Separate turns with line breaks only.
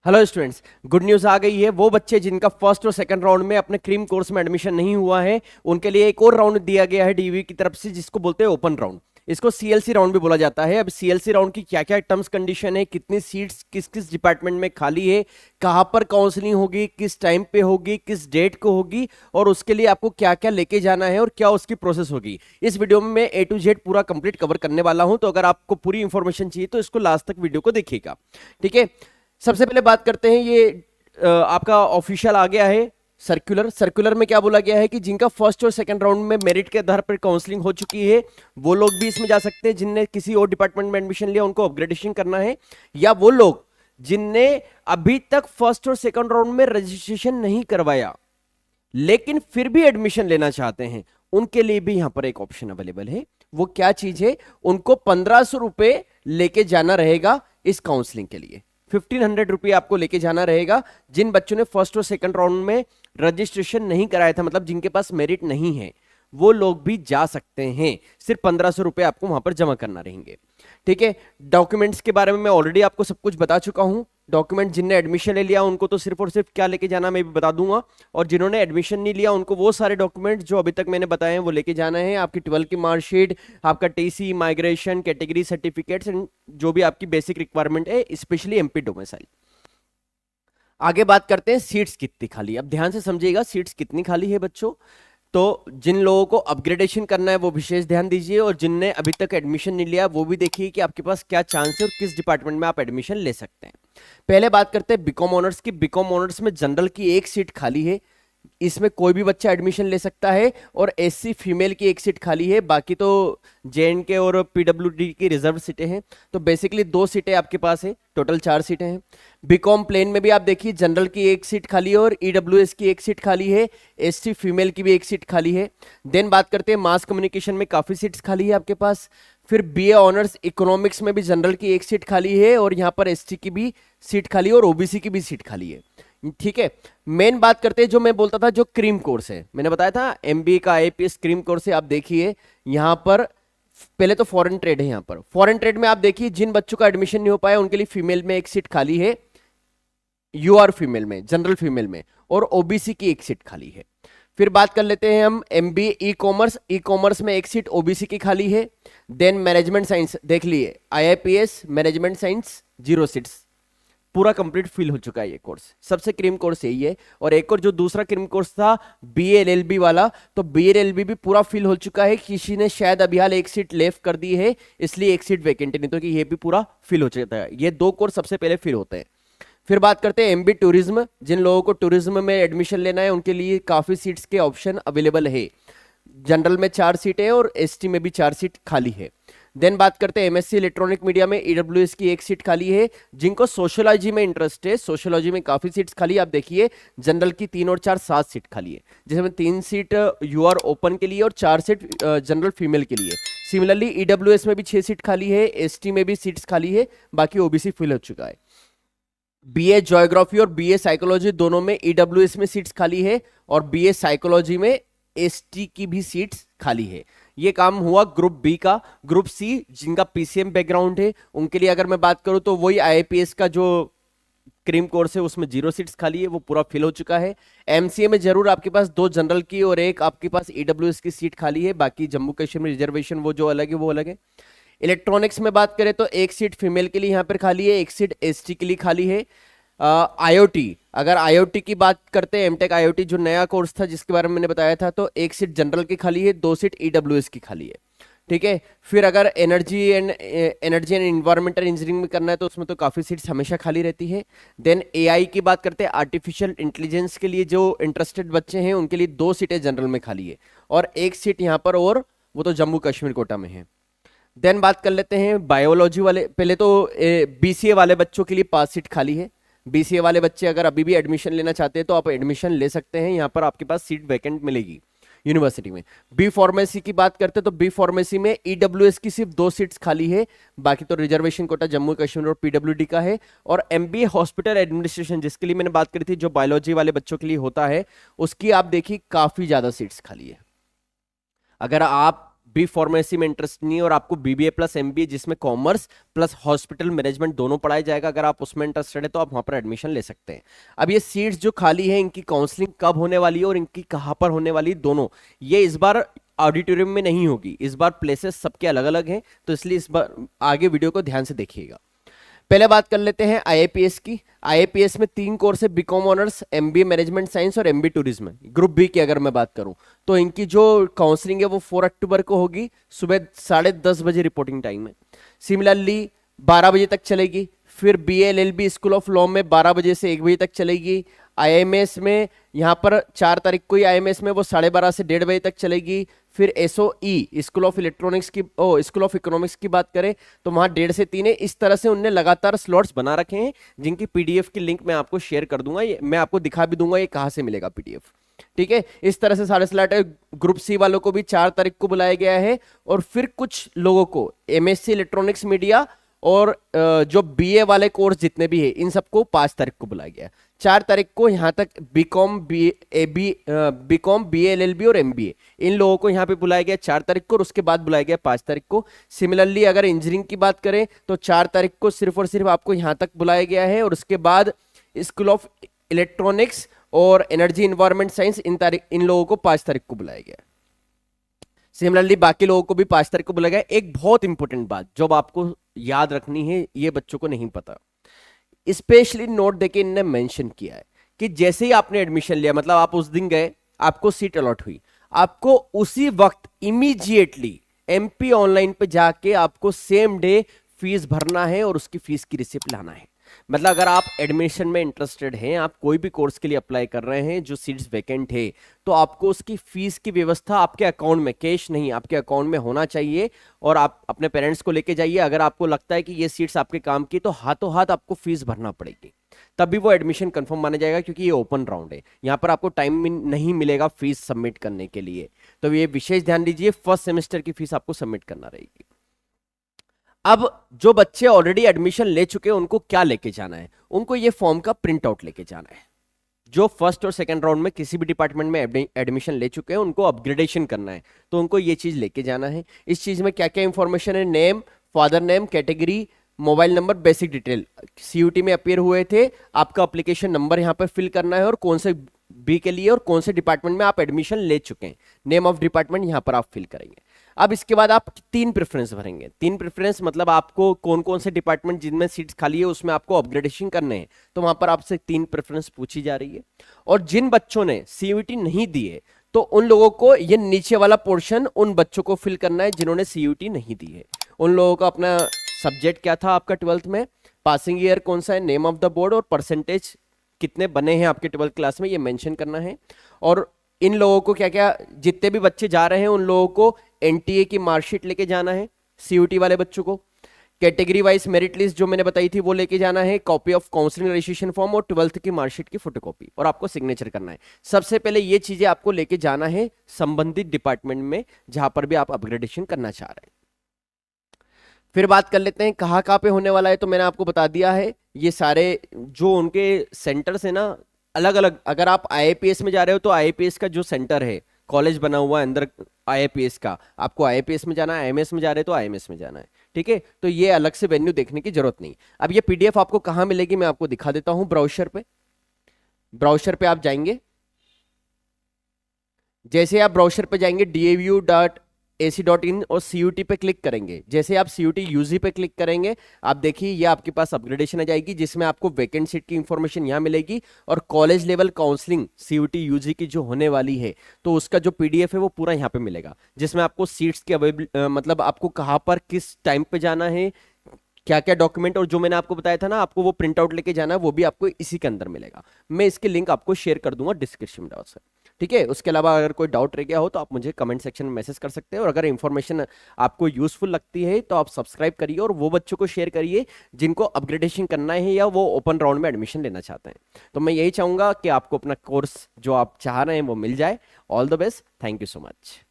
Hello students, good news आ गई है। वो बच्चे जिनका फर्स्ट और सेकंड राउंड में अपने क्रीम कोर्स में एडमिशन नहीं हुआ है, उनके लिए एक और राउंड दिया गया है डीवी की तरफ से, जिसको बोलते हैं ओपन राउंड। इसको सीएलसी राउंड भी बोला जाता है। अब सीएलसी राउंड की क्या क्या टर्म्स कंडीशन है, कितनी सीट्स किस किस डिपार्टमेंट में खाली है, कहां पर काउंसलिंग होगी, किस टाइम पे होगी, किस डेट को होगी, और उसके लिए आपको क्या क्या लेके जाना है और क्या उसकी प्रोसेस होगी, इस वीडियो में मैं ए टू जेड पूरा कंप्लीट कवर करने वाला हूं। तो अगर आपको पूरी इंफॉर्मेशन चाहिए तो इसको लास्ट तक वीडियो को देखिएगा, ठीक है। सबसे पहले बात करते हैं, ये आपका ऑफिशियल आ गया है सर्कुलर में क्या बोला गया है कि जिनका फर्स्ट और सेकंड राउंड में मेरिट के आधार पर काउंसलिंग हो चुकी है वो लोग भी इसमें जा सकते हैं। जिनने किसी और डिपार्टमेंट में एडमिशन लिया उनको अपग्रेडेशन करना है, या वो लोग जिनने अभी तक फर्स्ट और सेकंड राउंड में रजिस्ट्रेशन नहीं करवाया लेकिन फिर भी एडमिशन लेना चाहते हैं, उनके लिए भी यहां पर एक ऑप्शन अवेलेबल है। वो क्या चीज है, उनको 1500 रुपए लेके जाना रहेगा इस काउंसलिंग के लिए। 1500 रुपये आपको लेके जाना रहेगा। जिन बच्चों ने फर्स्ट और सेकंड राउंड में रजिस्ट्रेशन नहीं कराया था, मतलब जिनके पास मेरिट नहीं है, वो लोग भी जा सकते हैं। सिर्फ 1500 रुपये आपको वहां पर जमा करना रहेंगे, ठीक है। डॉक्यूमेंट्स के बारे में मैं ऑलरेडी आपको सब कुछ बता चुका हूं। डॉक्यूमेंट जिनने एडमिशन ले लिया उनको तो सिर्फ और सिर्फ क्या लेके जाना मैं भी बता दूंगा, और जिन्होंने एडमिशन नहीं लिया उनको वो सारे डॉक्यूमेंट जो अभी तक मैंने बताए हैं वो लेके जाना है। आपकी 12 की मार्कशीट, आपका TC, migration, category certificates and जो भी आपकी बेसिक रिक्वायरमेंट है, स्पेशली एमपी डोमिसाइल। आगे बात करते हैं सीट्स कितनी खाली। अब ध्यान से समझिएगा सीट्स कितनी खाली है बच्चों। तो जिन लोगों को अपग्रेडेशन करना है वो विशेष ध्यान दीजिए, और जिनने अभी तक एडमिशन नहीं लिया वो भी देखिए कि आपके पास क्या चांस है और किस डिपार्टमेंट में आप एडमिशन ले सकते हैं। पहले बात करते हैं बीकॉम ऑनर्स की। बीकॉम ऑनर्स में जनरल की एक सीट खाली है, इसमें कोई भी बच्चा एडमिशन ले सकता है, और एससी फीमेल की एक सीट खाली है। बाकी तो जेएनके और पीडब्ल्यूडी की रिजर्व सीटें हैं। तो बेसिकली 2 सीटें आपके पास है, टोटल 4 सीटें हैं। बीकॉम प्लेन में भी आप देखिए जनरल की एक सीट खाली है और ईडब्ल्यूएस की एक सीट खाली है, एसटी फीमेल की भी एक सीट खाली है। देन बात करते हैं मास कम्युनिकेशन में काफी सीट्स खाली है आपके पास। फिर बीए ऑनर्स इकोनॉमिक्स में भी जनरल की एक सीट खाली है, और यहाँ पर एसटी की भी सीट खाली है और ओबीसी की भी सीट खाली है, ठीक है। मेन बात करते हैं, जो मैं बोलता था जो क्रीम कोर्स है, मैंने बताया था एमबीए का आईपीएस क्रीम कोर्स है। आप देखिए यहां पर पहले तो फॉरेन ट्रेड है। यहां पर फॉरेन ट्रेड में आप देखिए जिन बच्चों का एडमिशन नहीं हो पाया उनके लिए फीमेल में एक सीट खाली है, यूआर फीमेल में, जनरल फीमेल में, और ओबीसी की एक सीट खाली है। फिर बात कर लेते हैं हम MBA e commerce. E commerce में एक सीट ओबीसी की खाली है। देन मैनेजमेंट साइंस देख लिए, आईआईपीएस मैनेजमेंट साइंस 0 सीट्स, पूरा कंप्लीट फिल हो चुका है ये कोर्स। सबसे क्रीम कोर्स यही है। और एक और जो दूसरा क्रीम कोर्स था बीएलएलबी वाला, तो बीएलएलबी भी पूरा फिल हो चुका है। किसी ने शायद अभी हाल एक सीट लेफ्ट कर दी है, इसलिए एक सीट वैकेंट, नहीं तो कि ये भी पूरा फिल हो चुका है। ये 2 कोर्स सबसे पहले फिल होते हैं। फिर बात करते हैं एमबी टूरिज्म। जिन लोगों को टूरिज्म में एडमिशन लेना है उनके लिए काफी सीट्स के ऑप्शन अवेलेबल है। जनरल में 4 सीटें और एसटी में भी 4 सीट खाली है। देन बात करते हैं एमएससी इलेक्ट्रॉनिक मीडिया में ईडब्ल्यूएस की एक सीट खाली है। जिनको सोशियोलॉजी में इंटरेस्ट है, सोशियोलॉजी में काफी सीट्स खाली है। आप देखिए जनरल की 3 और 4 7 सीट खाली है, जिसमें 3 सीट यूआर ओपन के लिए और 4 सीट जनरल फीमेल के लिए। सिमिलरली ईडब्ल्यूएस में भी 6 सीट खाली है, एसटी में भी सीट्स खाली है, बाकी ओबीसी फिल हो चुका है। बीए ज्योग्राफी और बीए साइकोलॉजी दोनों में ईडब्ल्यूएस में सीट्स खाली है, और बीए साइकोलॉजी में एसटी की भी सीट्स खाली है। ये काम हुआ ग्रुप बी का। ग्रुप सी जिनका पीसीएम बैकग्राउंड है उनके लिए अगर मैं बात करूं तो वही आईएपीएस का जो क्रीम कोर्स है उसमें 0 सीट्स खाली है, वो पूरा फिल हो चुका है। एमसीए में जरूर आपके पास 2 जनरल की और एक आपके पास ईडब्ल्यूएस की सीट खाली है, बाकी जम्मू कश्मीर में रिजर्वेशन वो जो अलग है वो अलग है। इलेक्ट्रॉनिक्स में बात करें तो एक सीट फीमेल के लिए यहां पर खाली है, एक सीट एसटी के लिए खाली है। आईओटी, अगर आईओटी की बात करते हैं, एमटेक आईओटी जो नया कोर्स था जिसके बारे में मैंने बताया था, तो एक सीट जनरल की खाली है, 2 सीट ईडब्ल्यूएस की खाली है, ठीक है। फिर अगर एनर्जी एंड इन्वायरमेंटल इंजीनियरिंग में करना है तो उसमें तो काफी सीट्स हमेशा खाली रहती है। देन एआई की बात करते हैं, आर्टिफिशियल इंटेलिजेंस के लिए जो इंटरेस्टेड बच्चे हैं उनके लिए 2 सीटें जनरल में खाली है, और एक सीट यहाँ पर, और वो तो जम्मू कश्मीर कोटा में है। देन बात कर लेते हैं बायोलॉजी वाले। पहले तो बीसीए वाले बच्चों के लिए 5 सीट खाली है। बीसीए वाले बच्चे अगर अभी भी एडमिशन लेना चाहते हैं तो आप एडमिशन ले सकते हैं, यहाँ पर आपके पास सीट वैकेंट मिलेगी यूनिवर्सिटी में। बी फार्मेसी की बात करते हैं तो बी फार्मेसी में ईडब्ल्यूएस की सिर्फ 2 सीट्स खाली है, बाकी तो रिजर्वेशन कोटा जम्मू कश्मीर और पीडब्ल्यूडी का है। और एमबीए हॉस्पिटल एडमिनिस्ट्रेशन जिसके लिए मैंने बात करी थी, जो बायोलॉजी वाले बच्चों के लिए होता है, उसकी आप देखिए काफी ज्यादा सीट्स खाली है। अगर आप बी फार्मेसी में इंटरेस्ट नहीं है और आपको बीबीए प्लस एमबीए जिसमें कॉमर्स प्लस हॉस्पिटल मैनेजमेंट दोनों पढ़ाया जाएगा, अगर आप उसमें इंटरेस्टेड है तो आप वहां पर एडमिशन ले सकते हैं। अब ये सीट्स जो खाली है इनकी काउंसलिंग कब होने वाली है और इनकी कहां पर होने वाली है, दोनों ये इस बार ऑडिटोरियम में नहीं होगी, इस बार प्लेसेस सबके अलग अलग हैं, तो इसलिए इस बार आगे वीडियो को ध्यान से देखिएगा। पहले बात कर लेते हैं आईएपीएस की। आईएपीएस में 3 कोर्स है, BCom honours, MBA management science और एमबी टूरिज्म। ग्रुप बी की अगर मैं बात करूं तो इनकी जो काउंसलिंग है वो 4 अक्टूबर को होगी, सुबह 10:30 बजे रिपोर्टिंग टाइम है। सिमिलरली 12 बजे तक चलेगी। फिर बीएलएलबी स्कूल ऑफ लॉ में 12 बजे से 1 बजे तक चलेगी। आईएमएस में यहाँ पर 4 तारीख को ही आईएमएस में वो 12:30 से 1:30 बजे तक चलेगी। फिर एसओई स्कूल ऑफ इलेक्ट्रॉनिक्स की स्कूल ऑफ इकोनॉमिक्स की बात करें तो वहां 1:30 से 3 है। इस तरह से उनने लगातार स्लॉट्स बना रखे हैं जिनकी पीडीएफ की लिंक मैं आपको शेयर कर दूंगा, मैं आपको दिखा भी दूंगा ये कहां से मिलेगा पीडीएफ। ठीक है, इस तरह से सारे स्लॉट है। ग्रुप सी वालों को भी 4 तारीख को बुलाया गया है और फिर कुछ लोगों को एमएससी इलेक्ट्रॉनिक्स मीडिया और जो बीए वाले कोर्स जितने भी है इन सबको 5 तारीख को बुलाया गया। 4 तारीख को यहाँ तक बीकॉम बीएलएलबी और एमबीए इन लोगों को यहाँ पे बुलाया गया 4 तारीख को और उसके बाद बुलाया गया 5 तारीख को। सिमिलरली अगर इंजीनियरिंग की बात करें तो 4 तारीख को सिर्फ और सिर्फ आपको यहाँ तक बुलाया गया है और उसके बाद स्कूल ऑफ इलेक्ट्रॉनिक्स और एनर्जी इन्वायरमेंट साइंस इन लोगों को 5 तारीख को बुलाया गया। सिमिलरली बाकी लोगों को भी 5 तारीख को बुलाया गया। एक बहुत इंपॉर्टेंट बात जो आपको याद रखनी है, ये बच्चों को नहीं पता, स्पेशली नोट देके इनने मेंशन किया है कि जैसे ही आपने एडमिशन लिया, मतलब आप उस दिन गए, आपको सीट अलॉट हुई, आपको उसी वक्त इमीडिएटली एमपी ऑनलाइन पे जाके आपको सेम डे फीस भरना है और उसकी फीस की रिसिप्ट लाना है। मतलब अगर आप एडमिशन में इंटरेस्टेड हैं, आप कोई भी कोर्स के लिए अप्लाई कर रहे हैं जो सीट्स वैकेंट है, तो आपको उसकी फीस की व्यवस्था आपके अकाउंट में, कैश नहीं, आपके अकाउंट में होना चाहिए और आप अपने पेरेंट्स को लेके जाइए। अगर आपको लगता है कि ये सीट्स आपके काम की तो हाथों हाथ आपको फीस भरना पड़ेगी, तभी वो एडमिशन कंफर्म माना जाएगा, क्योंकि ये ओपन राउंड है, यहाँ पर आपको टाइम नहीं मिलेगा फीस सबमिट करने के लिए। तो ये विशेष ध्यान दीजिए, फर्स्ट सेमेस्टर की फीस आपको सबमिट करना रहेगी। अब जो बच्चे ऑलरेडी एडमिशन ले चुके हैं उनको क्या लेके जाना है? उनको ये फॉर्म का प्रिंट आउट लेके जाना है। जो फर्स्ट और सेकंड राउंड में किसी भी डिपार्टमेंट में एडमिशन ले चुके हैं उनको अपग्रेडेशन करना है, तो उनको ये चीज लेके जाना है। इस चीज में क्या क्या इंफॉर्मेशन है? Name, father name, category, mobile number, basic detail. CUT में अपीयर हुए थे, आपका एप्लीकेशन नंबर यहाँ पर फिल करना है और कौन से बी के लिए और कौन से डिपार्टमेंट में आप एडमिशन ले चुके हैं, नेम ऑफ डिपार्टमेंट यहाँ पर आप फिल करेंगे। अब इसके बाद आप 3 प्रेफरेंस भरेंगे। 3 प्रेफरेंस मतलब आपको कौन कौन से डिपार्टमेंट जिनमें सीट्स खाली है उसमें आपको अपग्रेडेशन करने हैं, तो वहां पर आपसे 3 प्रेफरेंस पूछी जा रही है। और जिन बच्चों ने सीयूटी नहीं दी है तो उन लोगों को ये नीचे वाला पोर्शन उन बच्चों को फिल करना है जिन्होंने सीयूटी नहीं दी है। उन लोगों का अपना सब्जेक्ट क्या था आपका 12th में, पासिंग ईयर कौन सा है, नेम ऑफ द बोर्ड और परसेंटेज कितने बने हैं आपके 12th क्लास में, ये मेंशन करना है। और इन लोगों को क्या क्या, जितने भी बच्चे जा रहे हैं उन लोगों को एनटीए की मार्कशीट लेके जाना है, सीयूटी वाले बच्चों को कैटेगरी वाइज मेरिट लिस्ट जो मैंने बताई थी वो लेके जाना है, copy of counselling registration form और 12th की मार्कशीट की फोटोकॉपी, और आपको सिग्नेचर करना है। सबसे पहले ये चीजें आपको लेके जाना है संबंधित डिपार्टमेंट में जहां पर भी आप अपग्रेडेशन करना चाह रहे हैं। फिर बात कर लेते हैं कहाँ कहाँ पे होने वाला है, तो मैंने आपको बता दिया है ये सारे जो उनके सेंटर्स है ना अलग अलग। अगर आप आईएपीएस में जा रहे हो तो आईएपीएस का जो सेंटर है, कॉलेज बना हुआ है अंदर आईएपीएस का, आपको आईएपीएस में जाना है, आईएमएस में जा रहे हो तो आईएमएस में जाना है। ठीक है, तो ये अलग से वेन्यू देखने की जरूरत नहीं। अब ये पीडीएफ आपको कहाँ मिलेगी मैं आपको दिखा देता हूं। ब्राउजर पे आप जाएंगे, जैसे आप ब्राउजर पे जाएंगे davu.ac.in और CUT पे क्लिक करेंगे। जैसे आप CUT यूजी पे क्लिक करेंगे आप देखिए ये आपके पास अपग्रेडेशन आ जाएगी जिसमें आपको वैकेंट सीट की इंफॉर्मेशन यहाँ मिलेगी और college level counselling CUT UG की जो होने वाली है तो उसका जो PDF है वो पूरा यहाँ पे मिलेगा, जिसमें आपको सीट्स की अवेलेबल मतलब आपको कहाँ पर किस टाइम पे जाना है, क्या क्या डॉक्यूमेंट, और जो मैंने आपको बताया था ना आपको वो प्रिंट आउट लेके जाना है वो भी आपको इसी के अंदर मिलेगा। मैं इसके लिंक आपको शेयर कर दूंगा डिस्क्रिप्शन बॉक्स में। ठीक है, उसके अलावा अगर कोई डाउट रह गया हो तो आप मुझे कमेंट सेक्शन में मैसेज कर सकते हैं, और अगर इंफॉर्मेशन आपको यूजफुल लगती है तो आप सब्सक्राइब करिए और वो बच्चों को शेयर करिए जिनको अपग्रेडेशन करना है या वो ओपन राउंड में एडमिशन लेना चाहते हैं। तो मैं यही चाहूंगा कि आपको अपना कोर्स जो आप चाह रहे हैं वो मिल जाए। All the best, thank you so much.